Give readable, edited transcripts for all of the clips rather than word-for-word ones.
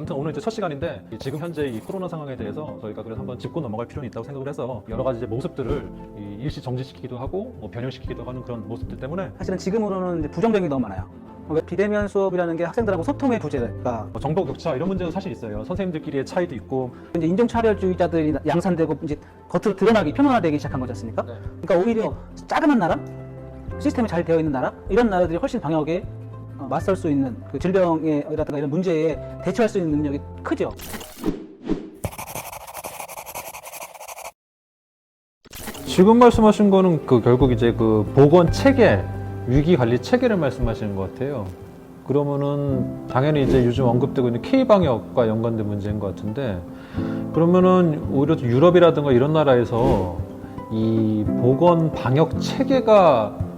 아무튼 오늘 이제 첫 시간인데 지금 현재 이 코로나 상황에 대해서 저희가 그래서 한번 짚고 넘어갈 필요는 있다고 생각을 해서 여러 가지 이제 모습들을 일시 정지시키기도 하고 뭐 변형시키기도 하는 그런 모습들 때문에 사실은 지금으로는 이제 부정적인 게 너무 많아요. 비대면 수업이라는 게 학생들하고 소통의 부재가 뭐 정보 격차 이런 문제도 사실 있어요. 선생님들끼리의 차이도 있고 이제 인종차별주의자들이 양산되고 이제 겉으로 드러나기 표면화되기 시작한 거지 않습니까? 네. 그러니까 오히려 자그만 나라, 시스템이 잘 되어 있는 나라 이런 나라들이 훨씬 방역에 맞설 수 있는 그 질병이라든가 이런 문제에 대처할 수 있는 능력이 크죠. 지금 말씀하신 거는 결국 이제 보건 체계, 위기 관리 체계를 말씀하시는 것 같아요. 그러면은 당연히 이제 요즘 언급되고 있는 K-방역과 연관된 문제인 것 같은데, 그러면은 오히려 유럽이라든가 이런 나라에서 이 보건 방역 체계가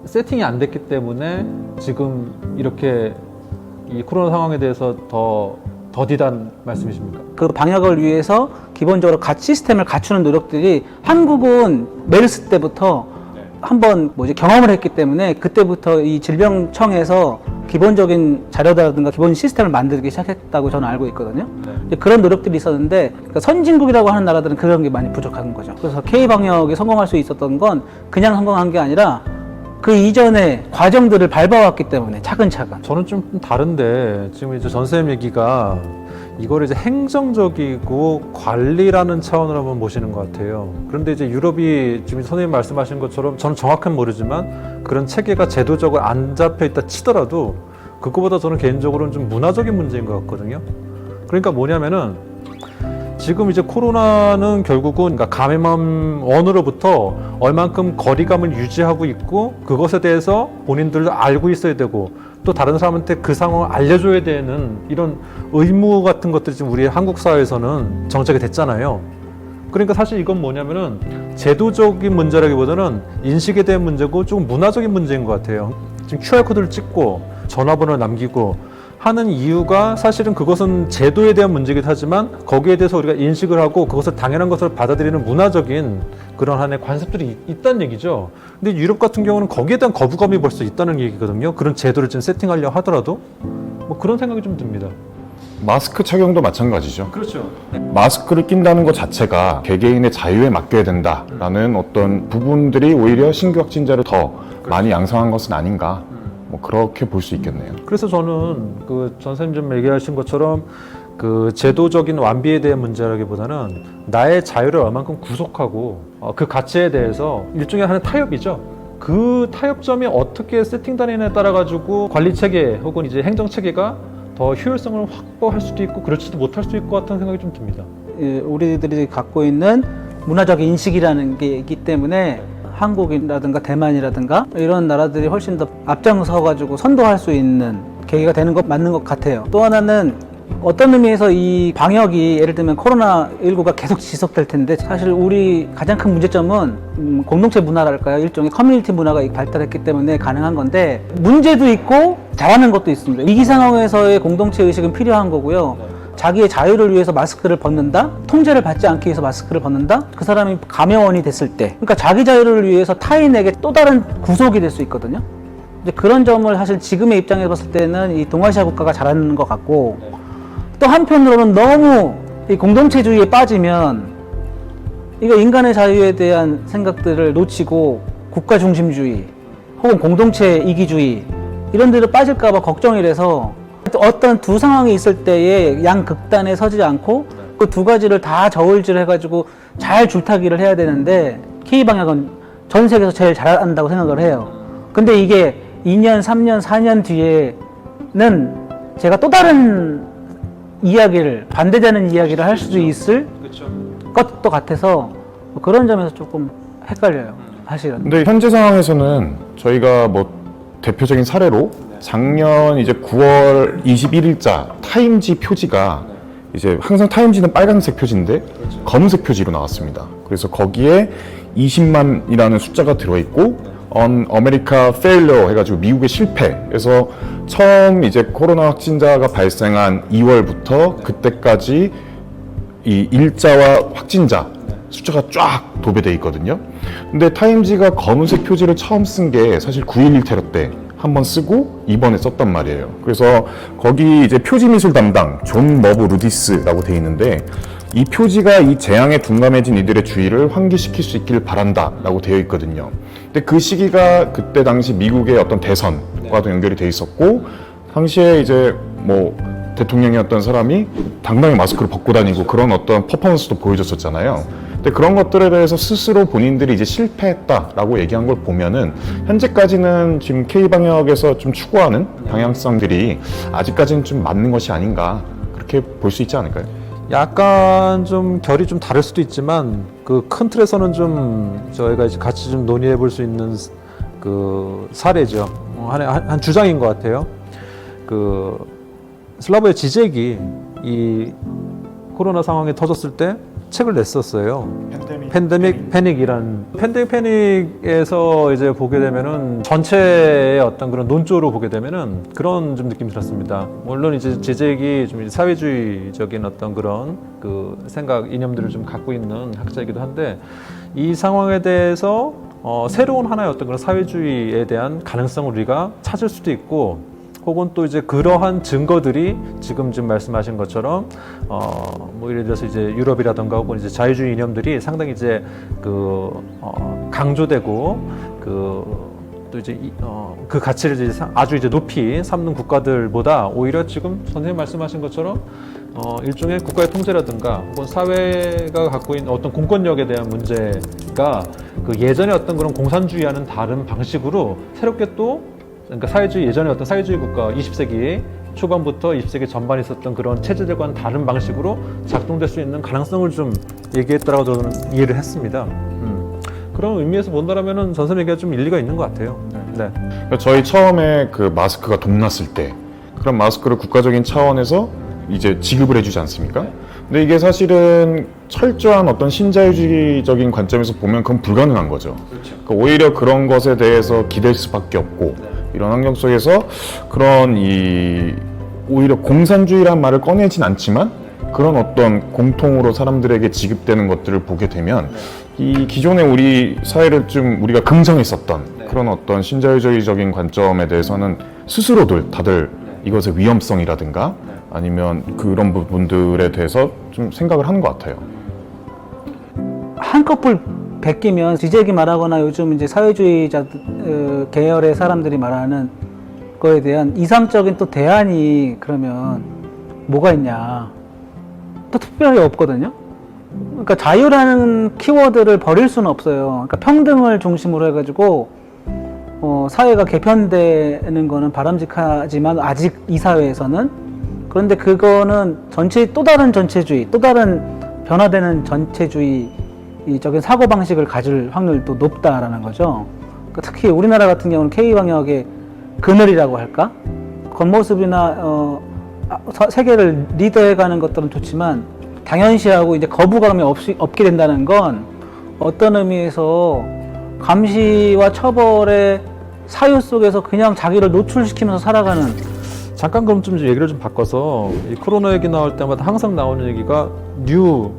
세팅이 안 됐기 때문에 지금 이렇게 이 코로나 상황에 대해서 더디단 말씀이십니까? 그 방역을 위해서 기본적으로 시스템을 갖추는 노력들이 한국은 메르스 때부터 한번 경험을 했기 때문에 그때부터 이 질병청에서 기본적인 자료라든가 기본 시스템을 만들기 시작했다고 저는 알고 있거든요. 네. 그런 노력들이 있었는데 그러니까 선진국이라고 하는 나라들은 그런 게 많이 부족한 거죠. 그래서 K-방역이 성공할 수 있었던 건 그냥 성공한 게 아니라 그 이전에 과정들을 밟아왔기 때문에 차근차근. 저는 좀 다른데 지금 이제 전 선생님 얘기가 이걸 이제 행정적이고 관리라는 차원으로 한번 보시는 것 같아요. 그런데 이제 유럽이 지금 선생님 말씀하신 것처럼 저는 정확한 모르지만 그런 체계가 제도적으로 안 잡혀 있다 치더라도 그거보다 저는 개인적으로는 좀 문화적인 문제인 것 같거든요. 그러니까 뭐냐면은 지금 이제 코로나는 결국은 그러니까 감염 원으로부터 얼만큼 거리감을 유지하고 있고 그것에 대해서 본인들도 알고 있어야 되고 또 다른 사람한테 그 상황을 알려줘야 되는 이런 의무 같은 것들이 지금 우리 한국 사회에서는 정착이 됐잖아요. 그러니까 사실 이건 뭐냐면은 제도적인 문제라기보다는 인식에 대한 문제고 조금 문화적인 문제인 것 같아요. 지금 QR코드를 찍고 전화번호를 남기고 하는 이유가 사실은 그것은 제도에 대한 문제이기도 하지만 거기에 대해서 우리가 인식을 하고 그것을 당연한 것으로 받아들이는 문화적인 그런 한의 관습들이 있다는 얘기죠. 근데 유럽 같은 경우는 거기에 대한 거부감이 벌써 있다는 얘기거든요. 그런 제도를 좀 세팅하려고 하더라도 뭐 그런 생각이 좀 듭니다. 마스크 착용도 마찬가지죠. 그렇죠. 마스크를 낀다는 것 자체가 개개인의 자유에 맡겨야 된다라는 어떤 부분들이 오히려 신규 확진자를 더 많이 양성한 것은 아닌가, 뭐 그렇게 볼 수 있겠네요. 그래서 저는 전 선생님 좀 얘기하신 것처럼 그 제도적인 완비에 대한 문제라기보다는 나의 자유를 얼만큼 구속하고 그 가치에 대해서 일종의 하는 타협이죠. 그 타협점이 어떻게 세팅되느냐에 따라 가지고 관리 체계 혹은 이제 행정 체계가 더 효율성을 확보할 수도 있고 그렇지도 못할 수도 있을 것 같은 생각이 좀 듭니다. 우리들이 갖고 있는 문화적 인식이라는 게 있기 때문에 한국이라든가 대만이라든가 이런 나라들이 훨씬 더 앞장서 가지고 선도할 수 있는 계기가 되는 것 맞는 것 같아요. 또 하나는 어떤 의미에서 이 방역이 예를 들면 코로나19가 계속 지속될 텐데 사실 우리 가장 큰 문제점은 공동체 문화랄까요? 일종의 커뮤니티 문화가 발달했기 때문에 가능한 건데 문제도 있고 잘하는 것도 있습니다. 위기 상황에서의 공동체 의식은 필요한 거고요. 자기의 자유를 위해서 마스크를 벗는다? 통제를 받지 않기 위해서 마스크를 벗는다? 그 사람이 감염원이 됐을 때 그러니까 자기 자유를 위해서 타인에게 또 다른 구속이 될 수 있거든요. 이제 그런 점을 사실 지금의 입장에서 봤을 때는 이 동아시아 국가가 잘하는 것 같고 또 한편으로는 너무 이 공동체주의에 빠지면 이거 인간의 자유에 대한 생각들을 놓치고 국가 중심주의 혹은 공동체 이기주의 이런 데로 빠질까 봐 걱정이 돼서 어떤 두 상황이 있을 때에 양극단에 서지 않고 그 두 가지를 다 저울질 해가지고 잘 줄타기를 해야 되는데 K-방역은 전 세계에서 제일 잘한다고 생각을 해요. 근데 이게 2년, 3년, 4년 뒤에는 제가 또 다른 이야기를 반대되는 이야기를 할 수도 있을 것도 같아서 그런 점에서 조금 헷갈려요, 사실은. 근데 현재 상황에서는 저희가 뭐 대표적인 사례로 작년 이제 9월 21일자 타임지 표지가 이제 항상 타임지는 빨간색 표지인데 검은색 표지로 나왔습니다. 그래서 거기에 20만이라는 숫자가 들어있고 On America Failure 해가지고 미국의 실패에서 처음 이제 코로나 확진자가 발생한 2월부터 그때까지 이 일자와 확진자 숫자가 쫙 도배돼 있거든요. 근데 타임지가 검은색 표지를 처음 쓴 게 사실 9.11 테러 때 한번 쓰고 이번에 썼단 말이에요. 그래서 거기 이제 표지 미술 담당 존 머브 루디스라고 돼 있는데 이 표지가 이 재앙에 둔감해진 이들의 주의를 환기시킬 수 있길 바란다라고 되어 있거든요. 근데 그 시기가 그때 당시 미국의 어떤 대선과도 연결이 돼 있었고 당시에 이제 뭐 대통령이었던 사람이 당당히 마스크를 벗고 다니고 그런 어떤 퍼포먼스도 보여줬었잖아요. 근데 그런 것들에 대해서 스스로 본인들이 이제 실패했다라고 얘기한 걸 보면은 현재까지는 지금 K방역에서 좀 추구하는 방향성들이 아직까지는 좀 맞는 것이 아닌가 그렇게 볼 수 있지 않을까요? 약간 좀 결이 좀 다를 수도 있지만 그 큰 틀에서는 좀 저희가 이제 같이 좀 논의해 볼 수 있는 그 사례죠. 한 주장인 것 같아요. 그 슬라보의 지젝이 이 코로나 상황이 터졌을 때 책을 냈었어요. 팬데믹 패닉이란 팬데믹 패닉에서 이제 보게 되면은 전체의 어떤 그런 논조로 보게 되면은 그런 좀 느낌이 들었습니다. 물론 이제 지젝이 좀 사회주의적인 어떤 그런 그 생각 이념들을 좀 갖고 있는 학자이기도 한데 이 상황에 대해서 새로운 하나의 어떤 그런 사회주의에 대한 가능성을 우리가 찾을 수도 있고 혹은 또 이제 그러한 증거들이 지금 말씀하신 것처럼 뭐 예를 들어서 이제 유럽이라든가 혹은 이제 자유주의 이념들이 상당히 이제 강조되고 또 이제 그 가치를 이제 아주 이제 높이 삼는 국가들보다 오히려 지금 선생님 말씀하신 것처럼 일종의 국가의 통제라든가 혹은 사회가 갖고 있는 어떤 공권력에 대한 문제가 그 예전의 어떤 그런 공산주의와는 다른 방식으로 새롭게 또 그러니까 사회주의 예전에 어떤 사회주의 국가 20세기 초반부터 20세기 전반에 있었던 그런 체제들과는 다른 방식으로 작동될 수 있는 가능성을 좀 얘기했다라고 저는 이해를 했습니다. 그런 의미에서 본다라면은 전선 얘기가 좀 일리가 있는 것 같아요. 네. 그러니까 저희 처음에 그 마스크가 동났을 때 그런 마스크를 국가적인 차원에서 이제 지급을 해주지 않습니까? 근데 이게 사실은 철저한 어떤 신자유주의적인 관점에서 보면 그건 불가능한 거죠. 그러니까 오히려 그런 것에 대해서 기댈 수밖에 없고 이런 환경 속에서 그런 오히려 공산주의란 말을 꺼내진 않지만 그런 어떤 공통으로 사람들에게 지급되는 것들을 보게 되면 이 기존의 우리 사회를 좀 우리가 긍정했었던 그런 어떤 신자유주의적인 관점에 대해서는 스스로들 다들 이것의 위험성이라든가 아니면 그런 부분들에 대해서 좀 생각을 하는 것 같아요. 한꺼풀 베끼면 지젝이 말하거나 요즘 이제 사회주의자 계열의 사람들이 말하는 거에 대한 이상적인 또 대안이 그러면 뭐가 있냐? 또 특별히 없거든요. 그러니까 자유라는 키워드를 버릴 수는 없어요. 그러니까 평등을 중심으로 해가지고 사회가 개편되는 거는 바람직하지만 아직 이 사회에서는 그런데 그거는 또 다른 전체주의, 또 다른 변화되는 전체주의적인 사고방식을 가질 확률도 높다라는 거죠. 그러니까 특히 우리나라 같은 경우는 K방역의 그늘이라고 할까? 겉모습이나 세계를 리더해가는 것들은 좋지만 당연시하고 이제 거부감이 없게 된다는 건 어떤 의미에서 감시와 처벌의 사유 속에서 그냥 자기를 노출시키면서 살아가는 잠깐 그럼 좀 얘기를 좀 바꿔서 이 코로나 얘기 나올 때마다 항상 나오는 얘기가 뉴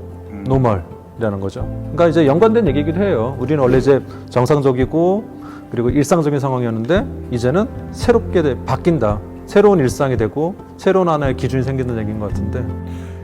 노멀이라는 거죠. 그러니까 이제 연관된 얘기이기도 해요. 우리는 원래 이제 정상적이고 그리고 일상적인 상황이었는데 이제는 새롭게 바뀐다. 새로운 일상이 되고 새로운 하나의 기준이 생기는 얘기인 것 같은데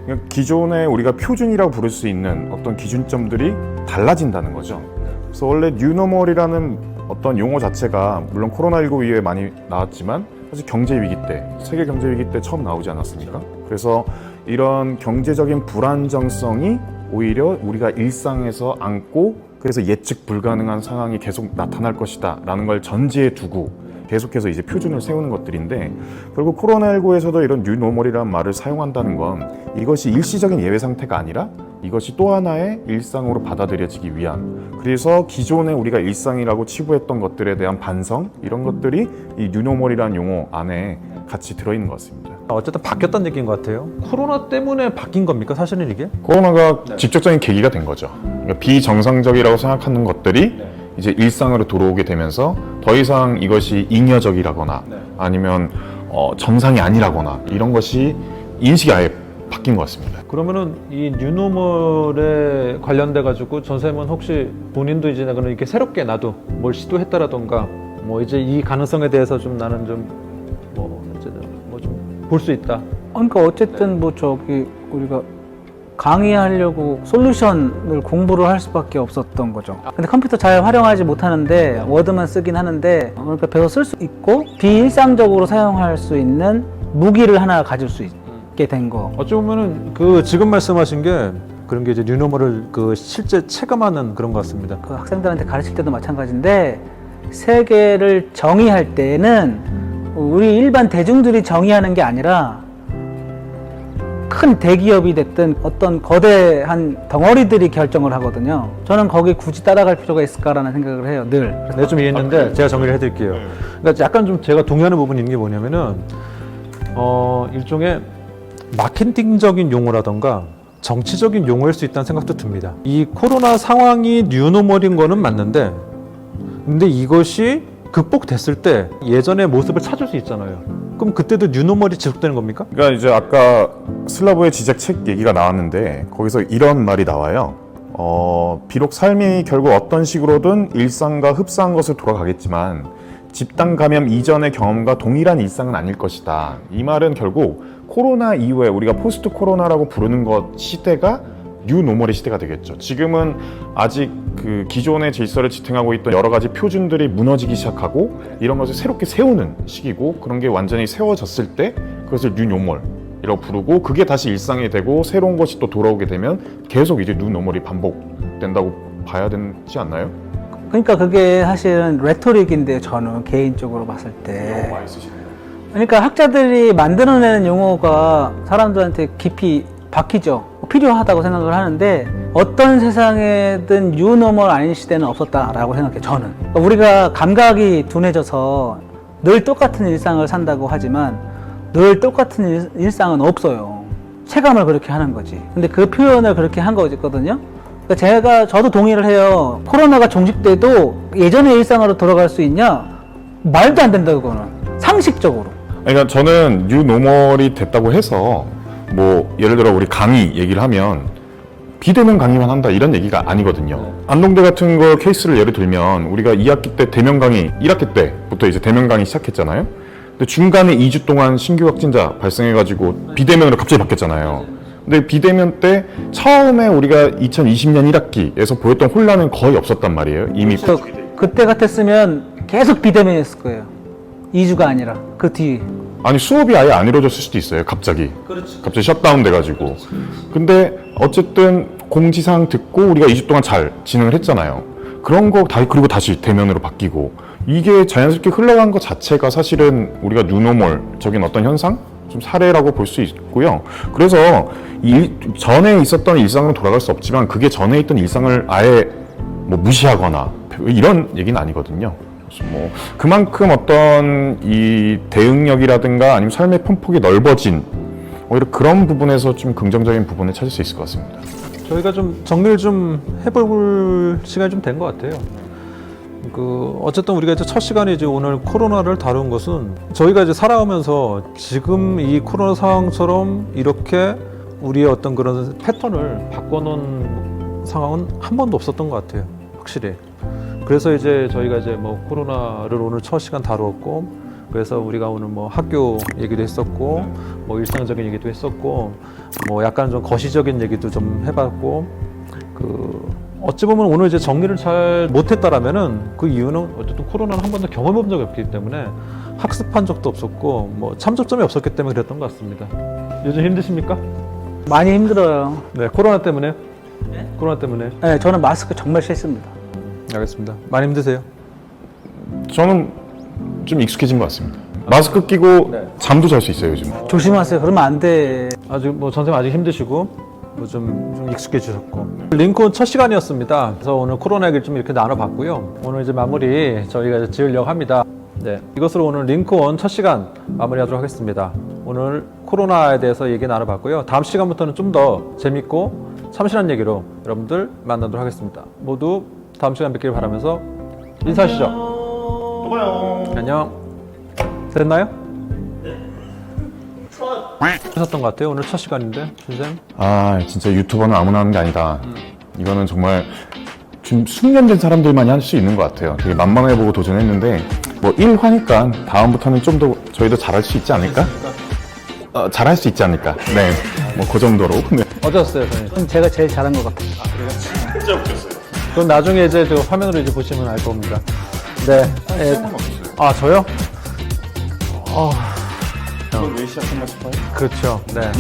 그러니까 기존에 우리가 표준이라고 부를 수 있는 어떤 기준점들이 달라진다는 거죠. 그래서 원래 뉴노멀이라는 어떤 용어 자체가 물론 코로나19 이후에 많이 나왔지만 사실 경제 위기 때, 세계 경제 위기 때 처음 나오지 않았습니까? 그래서 이런 경제적인 불안정성이 오히려 우리가 일상에서 안고 그래서 예측 불가능한 상황이 계속 나타날 것이다 라는 걸 전제에 두고 계속해서 이제 표준을 세우는 것들인데 결국 코로나19에서도 이런 뉴노멀이라는 말을 사용한다는 건 이것이 일시적인 예외 상태가 아니라 이것이 또 하나의 일상으로 받아들여지기 위한 그래서 기존에 우리가 일상이라고 치부했던 것들에 대한 반성 이런 것들이 이 뉴노멀이라는 용어 안에 같이 들어있는 것 같습니다. 어쨌든 바뀌었다는 얘기인 것 같아요. 코로나 때문에 바뀐 겁니까 사실은 이게? 코로나가 직접적인 계기가 된 거죠. 그러니까 비정상적이라고 생각하는 것들이 이제 일상으로 들어오게 되면서 더 이상 이것이 잉여적이라거나 아니면 정상이 아니라거나 이런 것이 인식이 아예 바뀐 것 같습니다. 그러면은 이 뉴노멀에 관련돼 가지고 전 선생님은 혹시 본인도 이제 이렇게 새롭게 나도 뭘 시도했다라던가 뭐 이제 이 가능성에 대해서 좀 나는 좀 뭐 좀 볼 수 있다. 그러니까 어쨌든 뭐 저기 우리가 강의하려고 솔루션을 공부를 할 수밖에 없었던 거죠. 근데 컴퓨터 잘 활용하지 못하는데 워드만 쓰긴 하는데 그러니까 배워 쓸 수 있고 비일상적으로 사용할 수 있는 무기를 하나 가질 수 있게 된 거. 어찌 보면은 그 지금 말씀하신 게 그런 게 이제 뉴노멀을 그 실제 체감하는 그런 것 같습니다. 그 학생들한테 가르칠 때도 마찬가지인데 세계를 정의할 때는 우리 일반 대중들이 정의하는 게 아니라 큰 대기업이 됐든 어떤 거대한 덩어리들이 결정을 하거든요. 저는 거기 굳이 따라갈 필요가 있을까라는 생각을 해요, 늘. 네, 좀 이해했는데 제가 정리를 해드릴게요. 그러니까 약간 좀 제가 동의하는 부분이 있는 게 뭐냐면은 일종의 마케팅적인 용어라던가 정치적인 용어일 수 있다는 생각도 듭니다. 이 코로나 상황이 뉴노멀인 거는 맞는데, 근데 이것이 극복됐을 때 예전의 모습을 찾을 수 있잖아요. 그럼 그때도 뉴노멀이 지속되는 겁니까? 그러니까 이제 아까 슬라보의 지적 책 얘기가 나왔는데 거기서 이런 말이 나와요. 비록 삶이 결국 어떤 식으로든 일상과 흡사한 것을 돌아가겠지만 집단 감염 이전의 경험과 동일한 일상은 아닐 것이다. 이 말은 결국 코로나 이후에 우리가 포스트 코로나라고 부르는 것 시대가 뉴노멀의 시대가 되겠죠. 지금은 아직 그 기존의 질서를 지탱하고 있던 여러 가지 표준들이 무너지기 시작하고 이런 것을 새롭게 세우는 시기고, 그런 게 완전히 세워졌을 때 그것을 뉴노멀이라고 부르고, 그게 다시 일상이 되고 새로운 것이 또 돌아오게 되면 계속 이제 뉴노멀이 반복된다고 봐야 되지 않나요? 그러니까 그게 사실은 레토릭인데 저는 개인적으로 봤을 때 그러니까 학자들이 만들어내는 용어가 사람들한테 깊이 박히죠. 필요하다고 생각을 하는데 어떤 세상에든 뉴노멀 아닌 시대는 없었다라고 생각해요. 저는. 그러니까 우리가 감각이 둔해져서 늘 똑같은 일상을 산다고 하지만 늘 똑같은 일상은 없어요. 체감을 그렇게 하는 거지. 근데 그 표현을 그렇게 한 거거든요. 그러니까 저도 동의를 해요. 코로나가 종식돼도 예전의 일상으로 돌아갈 수 있냐? 말도 안 된다, 그거는. 상식적으로. 그러니까 저는 뉴노멀이 됐다고 해서 뭐 예를 들어 우리 강의 얘기를 하면 비대면 강의만 한다 이런 얘기가 아니거든요. 안동대 같은 거 케이스를 예를 들면 우리가 2학기 때 대면 강의, 1학기 때부터 이제 대면 강의 시작했잖아요. 근데 중간에 2주 동안 신규 확진자 발생해가지고 비대면으로 갑자기 바뀌었잖아요. 근데 비대면 때 처음에 우리가 2020년 1학기에서 보였던 혼란은 거의 없었단 말이에요. 이미 그때 같았으면 계속 비대면이었을 거예요. 2주가 아니라 그 뒤. 아니 수업이 아예 안 이루어졌을 수도 있어요. 갑자기. 갑자기 셧다운 돼가지고. 근데 어쨌든 공지사항 듣고 우리가 2주 동안 잘 진행을 했잖아요. 그런 거 그리고 다시 대면으로 바뀌고 이게 자연스럽게 흘러간 것 자체가 사실은 우리가 뉴노멀적인 어떤 현상? 좀 사례라고 볼 수 있고요. 그래서 전에 있었던 일상으로 돌아갈 수 없지만 그게 전에 있던 일상을 아예 뭐 무시하거나 이런 얘기는 아니거든요. 뭐 그만큼 어떤 이 대응력이라든가 아니면 삶의 편폭이 넓어진 오히려 그런 부분에서 좀 긍정적인 부분을 찾을 수 있을 것 같습니다. 저희가 좀 정리를 좀 해볼 시간이 좀 된 것 같아요. 어쨌든 우리가 이제 첫 시간에 이제 오늘 코로나를 다룬 것은 저희가 이제 살아오면서 지금 이 코로나 상황처럼 이렇게 우리의 어떤 그런 패턴을 바꿔놓은 상황은 한 번도 없었던 것 같아요. 확실히. 그래서 이제 저희가 이제 뭐 코로나를 오늘 첫 시간 다루었고, 그래서 우리가 오늘 뭐 학교 얘기도 했었고, 뭐 일상적인 얘기도 했었고, 뭐 약간 좀 거시적인 얘기도 좀 해봤고, 어찌 보면 오늘 이제 정리를 잘 못했다라면은 그 이유는 어쨌든 코로나는 한 번도 경험해 본 적이 없기 때문에 학습한 적도 없었고, 뭐 참접점이 없었기 때문에 그랬던 것 같습니다. 요즘 힘드십니까? 많이 힘들어요. 네, 코로나 때문에? 네? 코로나 때문에? 네, 저는 마스크 정말 싫습니다. 알겠습니다. 많이 힘드세요? 저는 좀 익숙해진 것 같습니다. 마스크 끼고 잠도 잘 수 있어요, 요즘. 조심하세요. 그러면 안 돼. 아직 뭐 선생님 아직 힘드시고 뭐 좀 익숙해지셨고, 링콘 첫 시간이었습니다. 그래서 오늘 코로나 얘기를 좀 이렇게 나눠봤고요. 오늘 이제 마무리 저희가 이제 지으려고 합니다. 네, 이것으로 오늘 링콘 첫 시간 마무리하도록 하겠습니다. 오늘 코로나에 대해서 얘기 나눠봤고요. 다음 시간부터는 좀 더 재밌고 참신한 얘기로 여러분들 만나도록 하겠습니다. 모두 다음 시간 뵙기를 바라면서 인사하시죠. 또 봐요. 안녕. 됐나요? 네. 하셨던 것 같아요. 오늘 첫 시간인데, 선생님. 아, 진짜 유튜버는 아무나 하는 게 아니다. 이거는 정말 좀 숙련된 사람들만이 할 수 있는 것 같아요. 되게 만만해보고 도전했는데 뭐 1화니까 다음부터는 좀 더 저희도 잘할 수 있지 않을까? 잘할 수 있지 않을까? 네, 뭐 그 정도로. 네. 어떠셨어요, 선생님? 그럼 제가 제일 잘한 것 같아요. 진짜 웃겼어요. 그건 나중에 이제 저 화면으로 이제 보시면 알 겁니다. 네. 아, 저요? 이걸 왜 시작했나 싶어요? 그렇죠. 네.